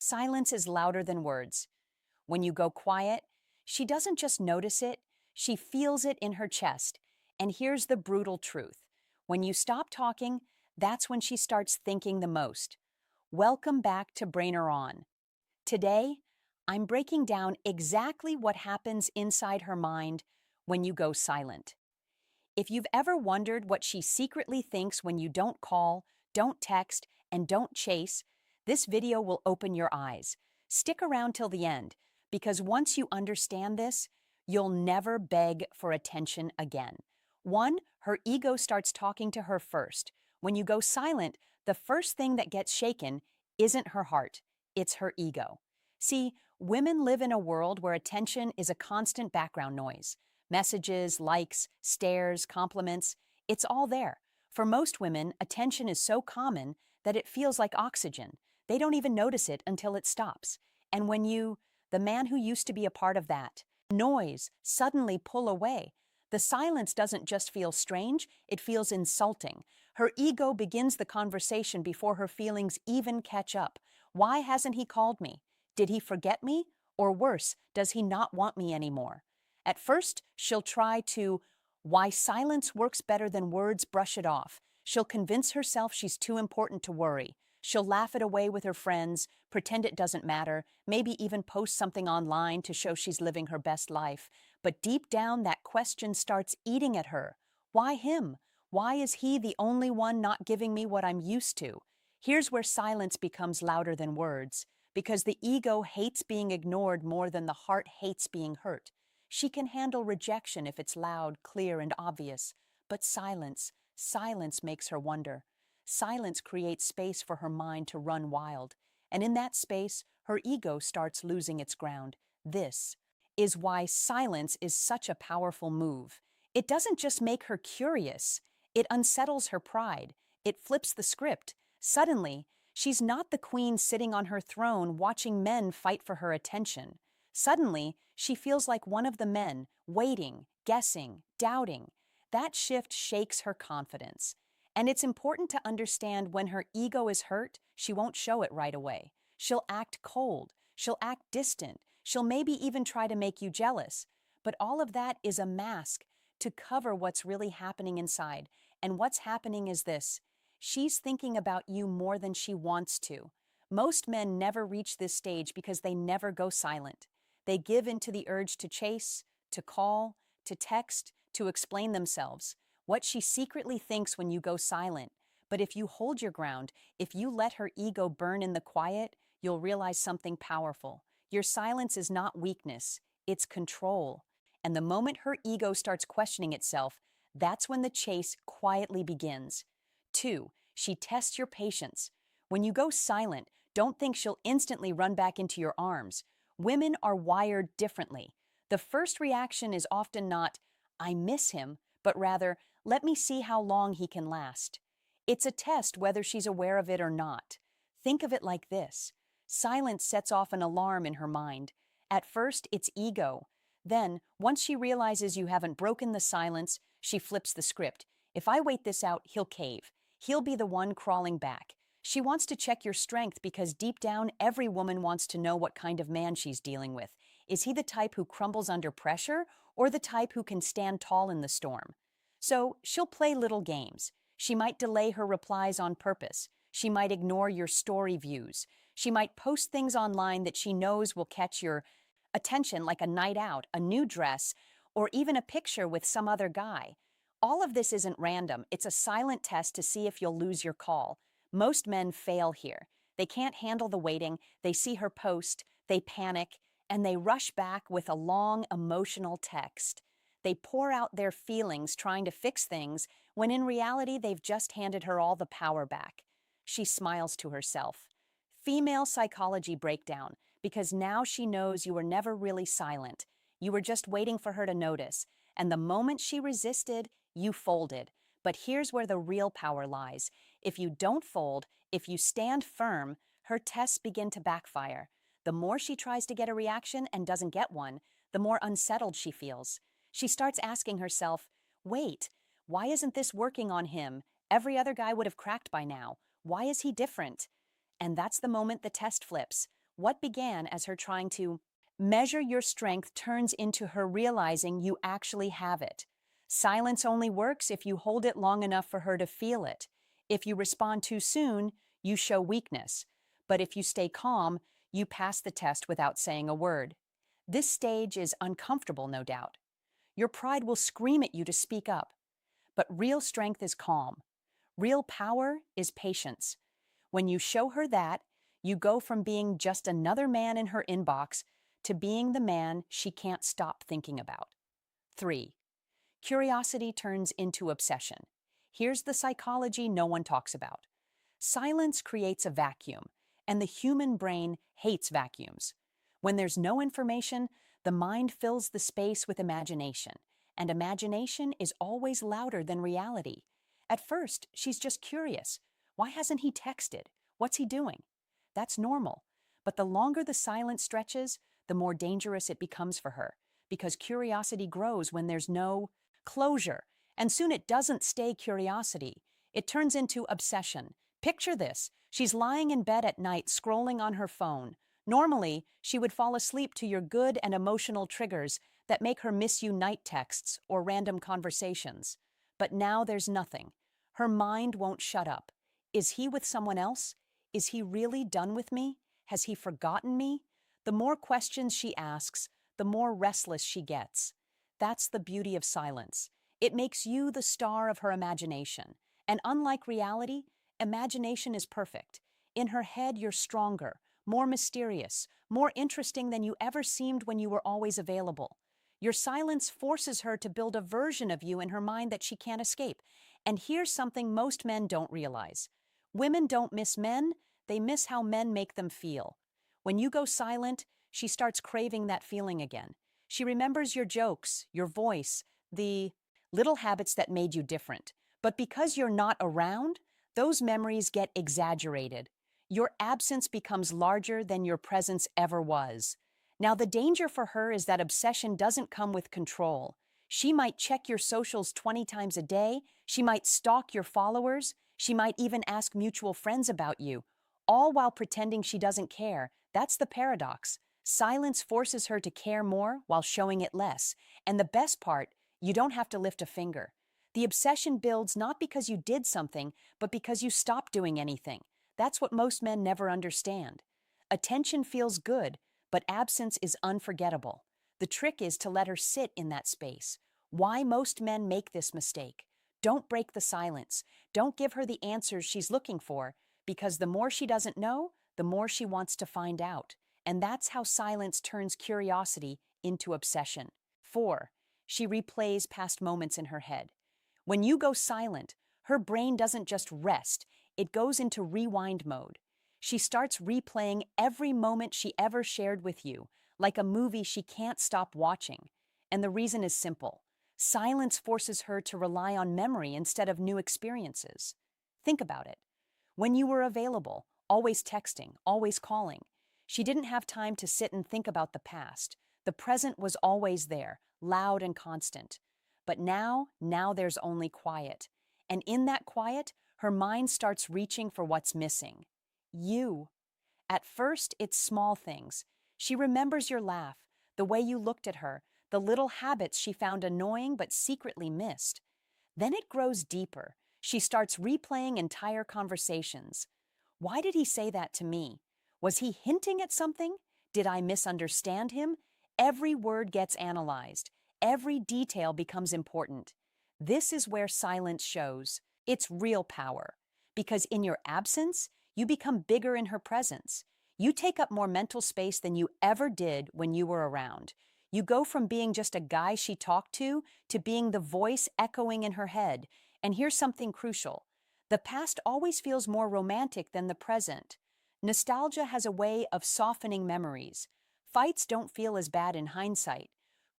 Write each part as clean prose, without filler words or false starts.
silence is louder than words. When you go quiet, she doesn't just notice it, she feels it in her chest. And here's the brutal truth. When you stop talking, that's when she starts thinking the most. Welcome back to Brainer On. Today, I'm breaking down exactly what happens inside her mind when you go silent. If you've ever wondered what she secretly thinks when you don't call, don't text, and don't chase, this video will open your eyes. Stick around till the end, because once you understand this, you'll never beg for attention again. 1. Her ego starts talking to her first. When you go silent, the first thing that gets shaken isn't her heart, it's her ego. See, women live in a world where attention is a constant background noise. Messages, likes, stares, compliments, it's all there. For most women, attention is so common that it feels like oxygen. They don't even notice it until it stops. And when you, the man who used to be a part of that, noise, suddenly pull away, the silence doesn't just feel strange, it feels insulting. Her ego begins the conversation before her feelings even catch up. Why hasn't he called me? Did he forget me? Or worse, does he not want me anymore? At first, she'll try to, why silence works better than words, brush it off. She'll convince herself she's too important to worry. She'll laugh it away with her friends, pretend it doesn't matter, maybe even post something online to show she's living her best life. But deep down, that question starts eating at her. Why him? Why is he the only one not giving me what I'm used to? Here's where silence becomes louder than words, because the ego hates being ignored more than the heart hates being hurt. She can handle rejection if it's loud, clear, and obvious. But silence makes her wonder. Silence creates space for her mind to run wild. And in that space, her ego starts losing its ground. This is why silence is such a powerful move. It doesn't just make her curious, it unsettles her pride. It flips the script. Suddenly, she's not the queen sitting on her throne watching men fight for her attention. Suddenly, she feels like one of the men, waiting, guessing, doubting. That shift shakes her confidence. And it's important to understand when her ego is hurt, she won't show it right away. She'll act cold, she'll act distant, she'll maybe even try to make you jealous. But all of that is a mask to cover what's really happening inside. And what's happening is this: she's thinking about you more than she wants to. Most men never reach this stage because they never go silent. They give in to the urge to chase, to call, to text, to explain themselves. What she secretly thinks when you go silent. But if you hold your ground, if you let her ego burn in the quiet, you'll realize something powerful. Your silence is not weakness, it's control. And the moment her ego starts questioning itself, that's when the chase quietly begins. 2. She tests your patience. When you go silent, don't think she'll instantly run back into your arms. Women are wired differently. The first reaction is often not, I miss him, but rather, let me see how long he can last. It's a test whether she's aware of it or not. Think of it like this. Silence sets off an alarm in her mind. At first, it's ego. Then, once she realizes you haven't broken the silence, she flips the script. If I wait this out, he'll cave. He'll be the one crawling back. She wants to check your strength because deep down, every woman wants to know what kind of man she's dealing with. Is he the type who crumbles under pressure, or the type who can stand tall in the storm? So she'll play little games. She might delay her replies on purpose. She might ignore your story views. She might post things online that she knows will catch your attention, like a night out, a new dress, or even a picture with some other guy. All of this isn't random. It's a silent test to see if you'll lose your call. Most men fail here. They can't handle the waiting, they see her post, they panic, and they rush back with a long, emotional text. They pour out their feelings trying to fix things, when in reality they've just handed her all the power back. She smiles to herself. Female psychology breakdown, because now she knows you were never really silent. You were just waiting for her to notice, and the moment she resisted, you folded. But here's where the real power lies. If you don't fold, if you stand firm, her tests begin to backfire. The more she tries to get a reaction and doesn't get one, the more unsettled she feels. She starts asking herself, wait, why isn't this working on him? Every other guy would have cracked by now. Why is he different? And that's the moment the test flips. What began as her trying to measure your strength turns into her realizing you actually have it. Silence only works if you hold it long enough for her to feel it. If you respond too soon, you show weakness. But if you stay calm, you pass the test without saying a word. This stage is uncomfortable, no doubt. Your pride will scream at you to speak up. But real strength is calm. Real power is patience. When you show her that, you go from being just another man in her inbox to being the man she can't stop thinking about. 3. Curiosity turns into obsession. Here's the psychology no one talks about. Silence creates a vacuum, and the human brain hates vacuums. When there's no information, the mind fills the space with imagination, and imagination is always louder than reality. At first, she's just curious. Why hasn't he texted? What's he doing? That's normal. But the longer the silence stretches, the more dangerous it becomes for her, because curiosity grows when there's no closure, and soon it doesn't stay curiosity. It turns into obsession. Picture this. She's lying in bed at night scrolling on her phone. Normally, she would fall asleep to your good and emotional triggers that make her miss you night texts or random conversations. But now there's nothing. Her mind won't shut up. Is he with someone else? Is he really done with me? Has he forgotten me? The more questions she asks, the more restless she gets. That's the beauty of silence. It makes you the star of her imagination. And unlike reality, imagination is perfect. In her head, you're stronger, more mysterious, more interesting than you ever seemed when you were always available. Your silence forces her to build a version of you in her mind that she can't escape. And here's something most men don't realize. Women don't miss men, they miss how men make them feel. When you go silent, she starts craving that feeling again. She remembers your jokes, your voice, the little habits that made you different. But because you're not around, those memories get exaggerated. Your absence becomes larger than your presence ever was. Now, the danger for her is that obsession doesn't come with control. She might check your socials 20 times a day. She might stalk your followers. She might even ask mutual friends about you, all while pretending she doesn't care. That's the paradox. Silence forces her to care more while showing it less. And the best part, you don't have to lift a finger. The obsession builds not because you did something, but because you stopped doing anything. That's what most men never understand. Attention feels good, but absence is unforgettable. The trick is to let her sit in that space. Why most men make this mistake? Don't break the silence. Don't give her the answers she's looking for, because the more she doesn't know, the more she wants to find out. And that's how silence turns curiosity into obsession. 4. She replays past moments in her head. When you go silent, her brain doesn't just rest, it goes into rewind mode. She starts replaying every moment she ever shared with you, like a movie she can't stop watching. And the reason is simple. Silence forces her to rely on memory instead of new experiences. Think about it. When you were available, always texting, always calling, she didn't have time to sit and think about the past. The present was always there, loud and constant. But now there's only quiet. And in that quiet, her mind starts reaching for what's missing. You. At first, it's small things. She remembers your laugh, the way you looked at her, the little habits she found annoying but secretly missed. Then it grows deeper. She starts replaying entire conversations. Why did he say that to me? Was he hinting at something? Did I misunderstand him? Every word gets analyzed. Every detail becomes important. This is where silence shows its real power. Because in your absence, you become bigger in her presence. You take up more mental space than you ever did when you were around. You go from being just a guy she talked to being the voice echoing in her head. And here's something crucial. The past always feels more romantic than the present. Nostalgia has a way of softening memories. Fights don't feel as bad in hindsight.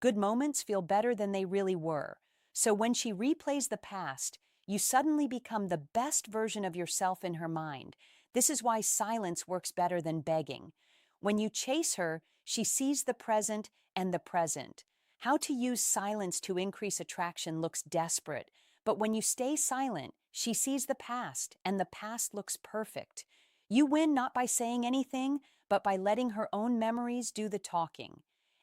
Good moments feel better than they really were. So when she replays the past, you suddenly become the best version of yourself in her mind. This is why silence works better than begging. When you chase her, she sees the present and the present. How to use silence to increase attraction looks desperate, but when you stay silent, she sees the past, and the past looks perfect. You win not by saying anything, but by letting her own memories do the talking.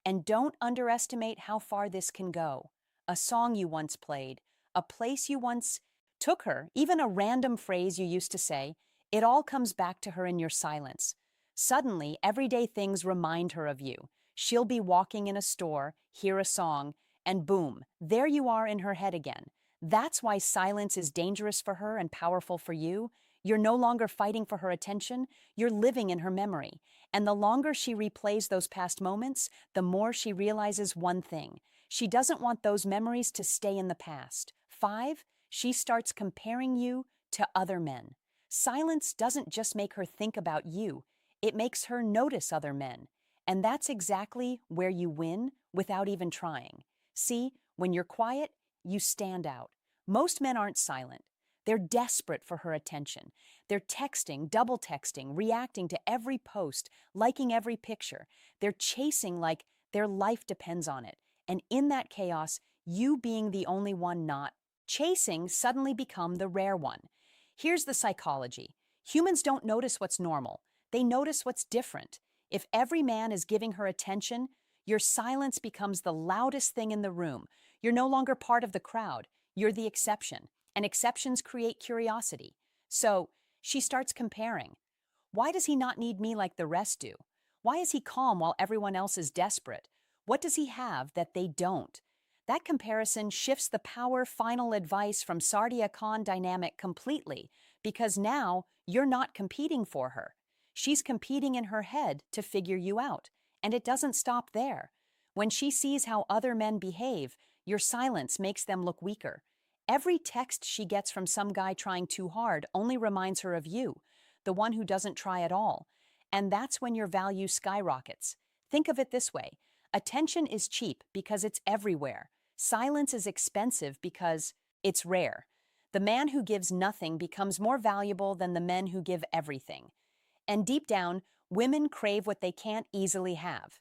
And don't underestimate how far this can go. A song you once played, a place you once took her, even a random phrase you used to say, it all comes back to her in your silence. Suddenly, everyday things remind her of you. She'll be walking in a store, hear a song, and boom, there you are in her head again. That's why silence is dangerous for her and powerful for you. You're no longer fighting for her attention, you're living in her memory. And the longer she replays those past moments, the more she realizes one thing. She doesn't want those memories to stay in the past. 5, she starts comparing you to other men. Silence doesn't just make her think about you, it makes her notice other men. And that's exactly where you win without even trying. See, when you're quiet, you stand out. Most men aren't silent. They're desperate for her attention. They're texting, double texting, reacting to every post, liking every picture. They're chasing like their life depends on it. And in that chaos, you being the only one not chasing suddenly become the rare one. Here's the psychology. Humans don't notice what's normal. They notice what's different. If every man is giving her attention, your silence becomes the loudest thing in the room. You're no longer part of the crowd. You're the exception. And exceptions create curiosity. So she starts comparing. Why does he not need me like the rest do? Why is he calm while everyone else is desperate? What does he have that they don't? That comparison shifts the power final advice from Sardia Khan dynamic completely, because now you're not competing for her. She's competing in her head to figure you out. And it doesn't stop there. When she sees how other men behave, your silence makes them look weaker. Every text she gets from some guy trying too hard only reminds her of you, the one who doesn't try at all. And that's when your value skyrockets. Think of it this way. Attention is cheap because it's everywhere. Silence is expensive because it's rare. The man who gives nothing becomes more valuable than the men who give everything. And deep down, women crave what they can't easily have.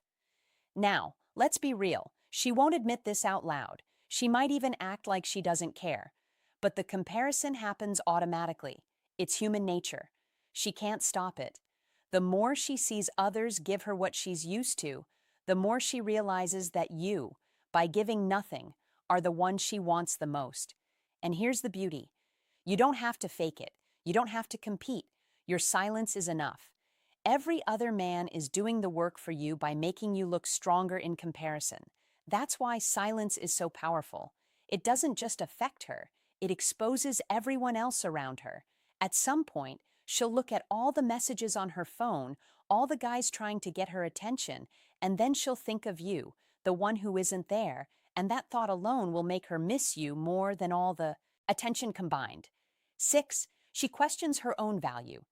Now, let's be real. She won't admit this out loud. She might even act like she doesn't care. But the comparison happens automatically. It's human nature. She can't stop it. The more she sees others give her what she's used to, the more she realizes that you, by giving nothing, are the one she wants the most. And here's the beauty. You don't have to fake it. You don't have to compete. Your silence is enough. Every other man is doing the work for you by making you look stronger in comparison. That's why silence is so powerful. It doesn't just affect her, it exposes everyone else around her. At some point, she'll look at all the messages on her phone, all the guys trying to get her attention, and then she'll think of you, the one who isn't there, and that thought alone will make her miss you more than all the attention combined. 6, she questions her own value.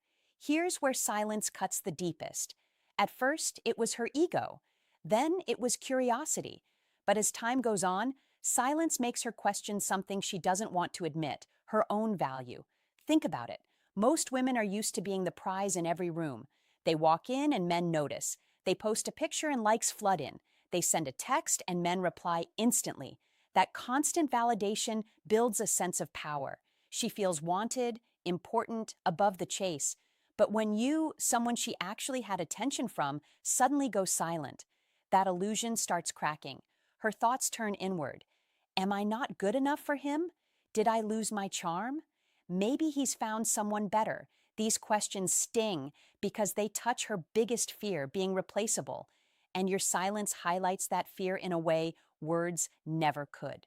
Here's where silence cuts the deepest. At first, it was her ego. Then it was curiosity. But as time goes on, silence makes her question something she doesn't want to admit, her own value. Think about it. Most women are used to being the prize in every room. They walk in and men notice. They post a picture and likes flood in. They send a text and men reply instantly. That constant validation builds a sense of power. She feels wanted, important, above the chase. But when you, someone she actually had attention from, suddenly go silent, that illusion starts cracking. Her thoughts turn inward. Am I not good enough for him? Did I lose my charm? Maybe he's found someone better. These questions sting because they touch her biggest fear, being replaceable. And your silence highlights that fear in a way words never could.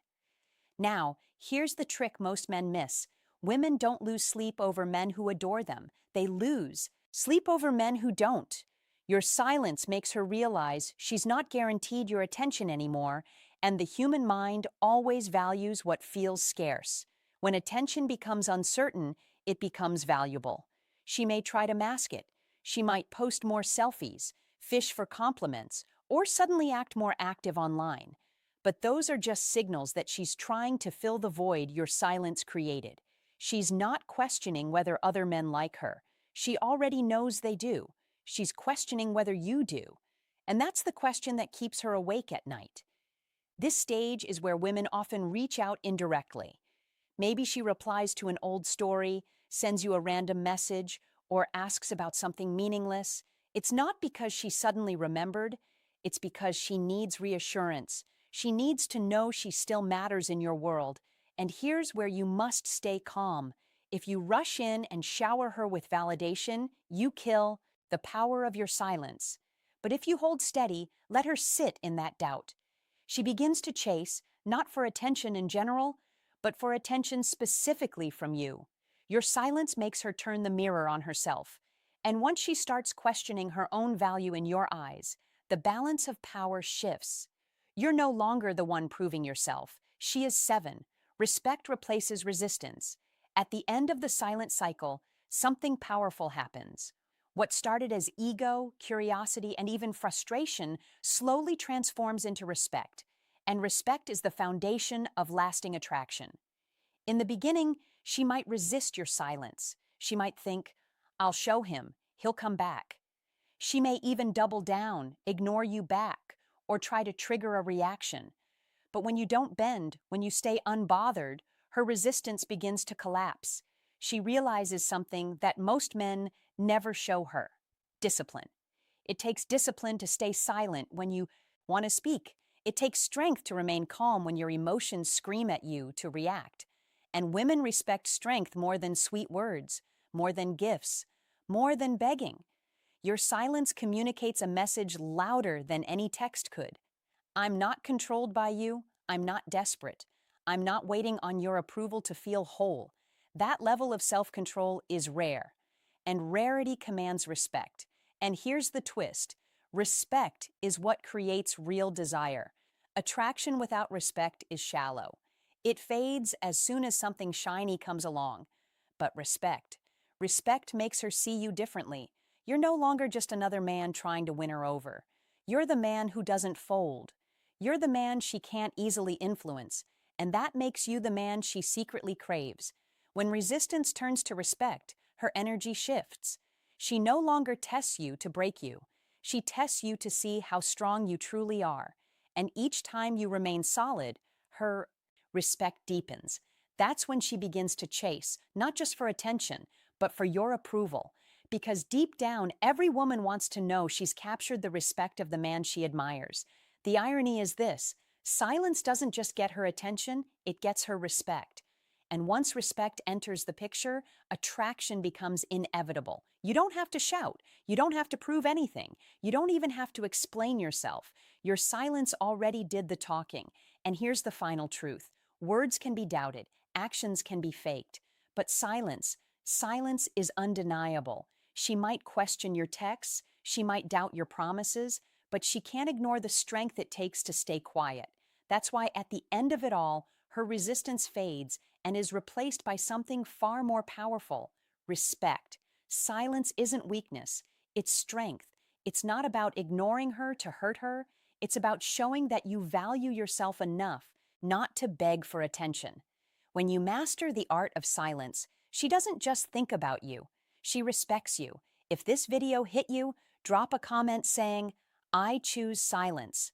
Now, here's the trick most men miss. Women don't lose sleep over men who adore them. They lose sleep over men who don't. Your silence makes her realize she's not guaranteed your attention anymore, and the human mind always values what feels scarce. When attention becomes uncertain, it becomes valuable. She may try to mask it. She might post more selfies, fish for compliments, or suddenly act more active online. But those are just signals that she's trying to fill the void your silence created. She's not questioning whether other men like her. She already knows they do. She's questioning whether you do. And that's the question that keeps her awake at night. This stage is where women often reach out indirectly. Maybe she replies to an old story, sends you a random message, or asks about something meaningless. It's not because she suddenly remembered, it's because she needs reassurance. She needs to know she still matters in your world. And here's where you must stay calm. If you rush in and shower her with validation, you kill the power of your silence. But if you hold steady, let her sit in that doubt. She begins to chase, not for attention in general, but for attention specifically from you. Your silence makes her turn the mirror on herself. And once she starts questioning her own value in your eyes, the balance of power shifts. You're no longer the one proving yourself. She is seven. Respect replaces resistance. At the end of the silent cycle, something powerful happens. What started as ego, curiosity, and even frustration slowly transforms into respect. And respect is the foundation of lasting attraction. In the beginning, she might resist your silence. She might think, I'll show him, he'll come back. She may even double down, ignore you back, or try to trigger a reaction. But when you don't bend, when you stay unbothered, her resistance begins to collapse. She realizes something that most men never show her: discipline. It takes discipline to stay silent when you want to speak. It takes strength to remain calm when your emotions scream at you to react. And women respect strength more than sweet words, more than gifts, more than begging. Your silence communicates a message louder than any text could. I'm not controlled by you. I'm not desperate. I'm not waiting on your approval to feel whole. That level of self-control is rare, and rarity commands respect. And here's the twist: respect is what creates real desire. Attraction without respect is shallow. It fades as soon as something shiny comes along. But respect makes her see you differently. You're no longer just another man trying to win her over. You're the man who doesn't fold. You're the man she can't easily influence, and that makes you the man she secretly craves. When resistance turns to respect, her energy shifts. She no longer tests you to break you. She tests you to see how strong you truly are. And each time you remain solid, her respect deepens. That's when she begins to chase, not just for attention, but for your approval. Because deep down, every woman wants to know she's captured the respect of the man she admires. The irony is this: silence doesn't just get her attention, it gets her respect. And once respect enters the picture, attraction becomes inevitable. You don't have to shout. You don't have to prove anything. You don't even have to explain yourself. Your silence already did the talking. And here's the final truth: words can be doubted, actions can be faked, but silence is undeniable. She might question your texts, she might doubt your promises, but she can't ignore the strength it takes to stay quiet. That's why at the end of it all, her resistance fades and is replaced by something far more powerful: respect. Silence isn't weakness, it's strength. It's not about ignoring her to hurt her, it's about showing that you value yourself enough not to beg for attention. When you master the art of silence, she doesn't just think about you, she respects you. If this video hit you, drop a comment saying, I choose silence.